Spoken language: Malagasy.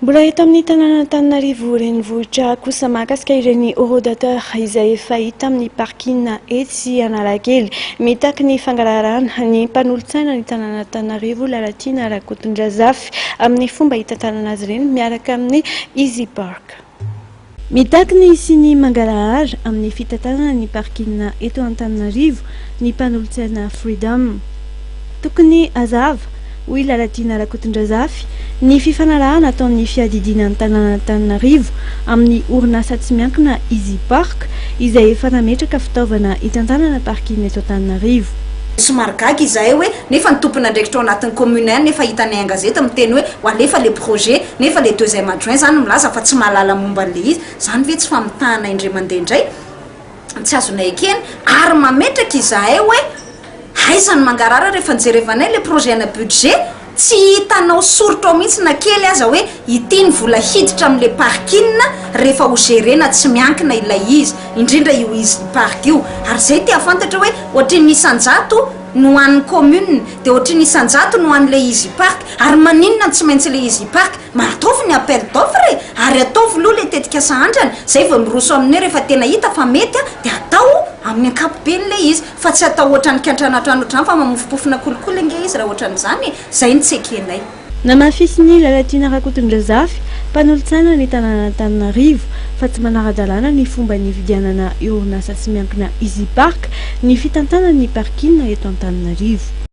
Mbola eto amin'ny tanàna Antananarivo renivohitra kosa mahakasika ireny rodateur izay efa hita amin'ny parking etsy Analakely. Mitaky ny fangararana ny mpanolontsaina ny tanàna Antananarivo Lalatiana Rakotondrazafy amin'ny fomba hitantanana azy ireny miaraka amin'ny Easy Park. Mitaky ny sy ny mangarahara amin'ny fitantanana ny parking eto Antananarivo ny mpanolontsaina Freedom. Tokony hazava hoy Lalatiana Rakotondrazafy ny fifanarahana ataon'ny fiadidinan'ny tanàna Antananarivo amin'ny orinasa tsy miankina Easy Park izay efa nametraka fitaovana hitantanana parking eto Antananarivo. Somary gaga izahay hoe nefa ny tompona ndraikitra ao anatin'ny commune nefa hitanay an-gazety miteny hoe alefa le projet nefa le deuxième adjoint zany milaza fa tsy mahalala momba an'le izy zany ve tsy famitahana indray mandeha indray tsy azonay ekeny ary mametraka izahay hoe haizany mangarara rehefa nijerevanay le projet na budget tsy hitanao soritra ao mihitsy na kely aza hoe ity ny vola hiditra amin'le parking rehefa ho gerena tsy miankina ilay izy indrindra io izy park io ary zay ty afantatra hoe ohatrin'ny isan-jato no an'ny commune dia ohatrin'ny isan-jato no an'le Easy Park ary maninona tsy maintsy le Easy Park mataovy ny appel d'offre ary ataovy aloha le tetika sahandrany zay vao miroso aminay rehefa tena hita fa mety dia atao amin'ny ankapobeny le izy fa tsy atao ohatran'ny kantranatrano ohatrany fa mamofopofona kolikoly nge izy raha ohatran'izany zay ny tsekenay. Namafisy ny Lalatiana Rakotondrazafy mpanolontsaina ny tanàna Antananarivo fa tsy manara-dalàna ny fomba ny vidianana orinasa tsy miankina Easy Park ny fitantanana ny parking eto Antananarivo.